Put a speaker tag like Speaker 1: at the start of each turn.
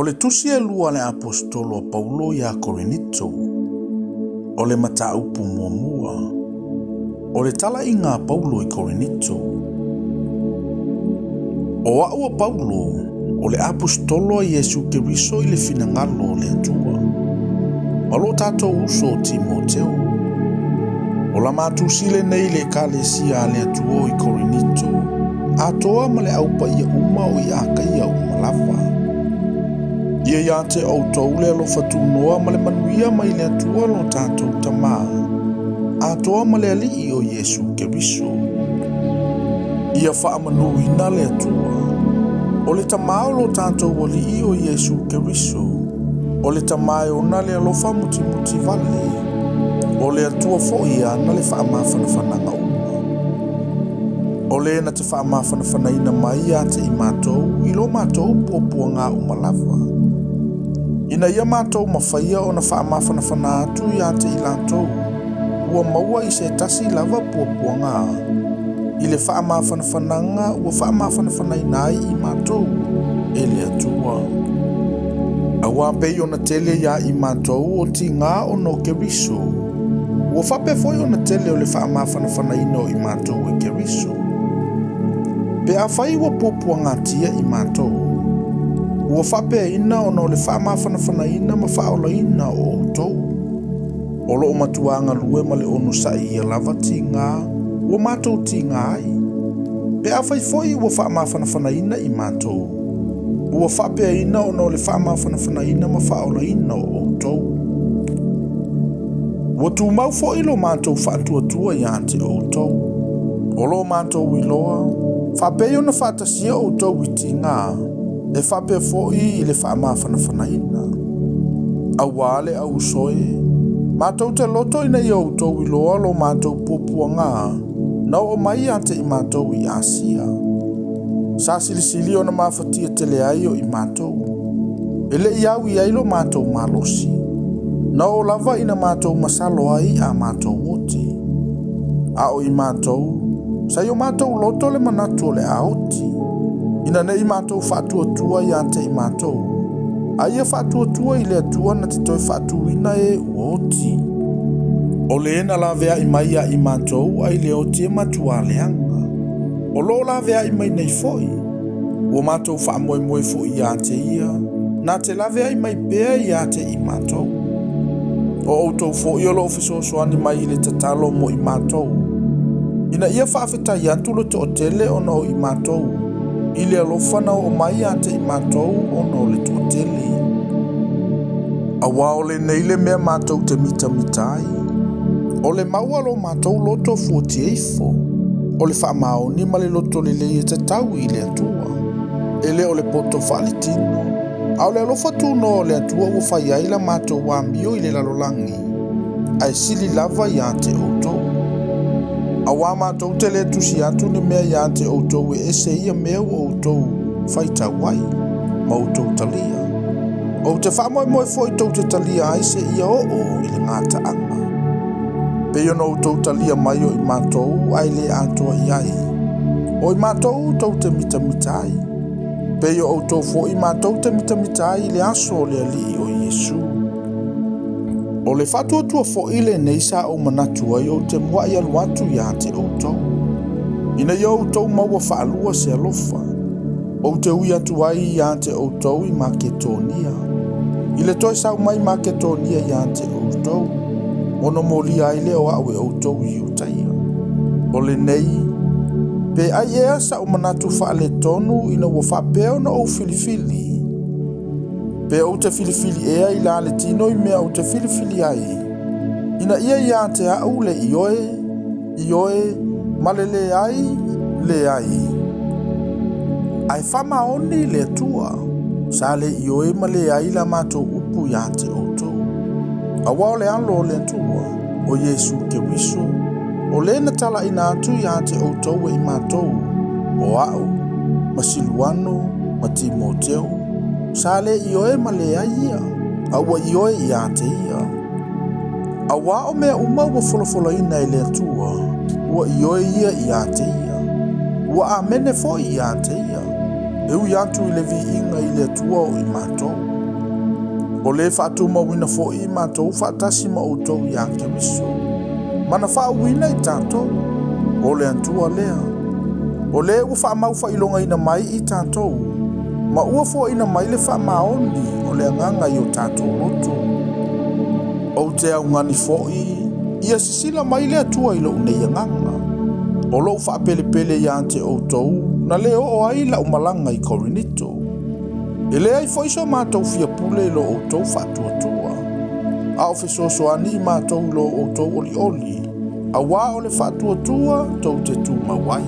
Speaker 1: O le tusi e lua le apostolo a Paulo ia Korinito, o le mataupu muamua, o le tala inga Paulo i Korinito. O aua Paulo, o le apostolo a Yesu Keriso i le finangalo le atua. O lo tato uso o Timoteo. O la matusile nei le kalesia le atua i Korinito, atoa ma le aupa ia uma o i aka ia uma lava. Ia ia te au taule alo fatunoa ma le manuia ma i le atua lo tatou tamaa. Atoa ma le alii o Yesu Keriso. Ia faa manuina le atua. O le tamaa lo tatou alii o Yesu Keriso. O le tamaa ona le alofa muti vale. O le atua fo ia na le faa mawhanawhananga uma. O le na te faa mawhanawhanaina mai a te i mātou, i lo mātou puapua ngā umalava. Ina ia mātou mawhaia o na wha mawhanawhana atu i ate i lātou. Ua maua i se tasi lava puapua ngā. I le wha mawhanawhananga ua wha mawhanawhanainai i mātou. E le atua. Awa pei o na tele ia i mātou o ti ngā o no Keriso. Ua whape foi o na tele o le wha mawhanawhanaino i mātou e Keriso. Pe a whai ua puapua ngā tia i mātou. Ua whapea ina o no le wha mawhanawhana ina ma whaola ina o tou. O loo matuanga lue ma le onu sai ia lava ti ngā, ua mātou ti ngā ai. Pe a whaifoi ua wha mawhanawhana ina i mātou. Ua whapea ina o no le wha mawhanawhana ina ma whaola ina o tou. Ua tu mau fo ilo mātou whaatua i ante o tou. O loo mātou i loa, whapea na whaatasia o tou i ti ngā. E whape fōi i le wha mawhanawhanaina. Awale au soe, mātou te loto ina i au tau i loa lo mātou pupua ngā, nau o mai ante i mātou i Asia. Sa silisili o na mawhatia tele ai o i mātou. Ele i au i ailo mātou malosi. Nau o lava ina mātou masalo ai a mātou oti. A o i mātou, sa i o mātou loto le manatu o le aoti. Ina nei mātou whātua i ante i mātou. Aia whātua i le atua na te toi whātuina e uoti. O le ena la vea i mai a i mātou ai le oti e matua leanga. O lo la vea i mai nei foi. O mātou whaamoe foi i ante ia. Na te la vea i mai bea i ante i mātou. O outou foi o lo ofisosoani mai i le tatalo mo i mātou. Ina ia whaafeta i antulo te otele o no i mātou. I le alofana o mai ate i mātou o no le tuatele. Awa o le neile mea mātou te mitai. O le maua lo mātou loto 48. O le whaamaoni ma le loto le leie te tau i le atua. Ele o le poto whaalitino. Au le alofa tūno o le atua ua whaiaila mātou wāmio i le lalolangi. Ai sili lava i ate o tou. Awa mātou te le tusi atu ni mea i ante o tou e ese ia mea o tou whaita wai, ma o tou talia. O te whamoe foi tou te talia aise ia o i le ngāta anga. Peo no tou talia mai o i mātou ai le atoa i ai. O i mātou tou te mitamitai. Peo o tou fo i mātou te mitamitai le aso le ali o Yesu. O le whātua fo ile neisa o manatu ai o te mua i aluatu i ate o tau. Ina i o tau maua whaalua se alofa. O te ui atu ai i ate o tau i Maketonia. I le toi sau mai Maketonia i ate o tau. Ono moli ai le o awe o tau i utaia. O le nei, pe ai ea sa o manatu whaale tonu ina ua whapeo na o filifili. Pe o te filifili ea i la le tino i mea o te filifili ai. Ina ia i ante au le ioe, ma le ai. Ai whamaoni le atua, sa le ioe ma le ai la mātou upu i ante o tou. Awa o le alo le atua, o Yesu Keriso, o le na tala ina atu i ante o tou e i mātou, o au, ma Siluano, ma Timoteo, sa le ioe ma le aia, awa ioe i ate ia. Awa o mea uma ua folofolo ina i le atua, ua ioe ia i ate ia. Ua amene fo i ate ia. Eu i atu i le vi inga i le atua o i mātou. O le whātu mawina fo I mātou whātasi ma outou I a Keriso. Mana whāuina I tātou. O le antua lea. O le ua whaamau whailonga ina mai I tātou. Ma ua fo ina mai le whaamaoni o le anganga I o tātou roto. O te au ngani fo Ia sisila mai le atua I lo unei anganga. O lo whaapele pele I ante outou. Na le o ai la umalanga I Korinito. E le ai foi so mātou fia pule lo outou whātua. A o fesosoani I mātou lo outou oli oli. A wā o le whātua tau te tū mawai.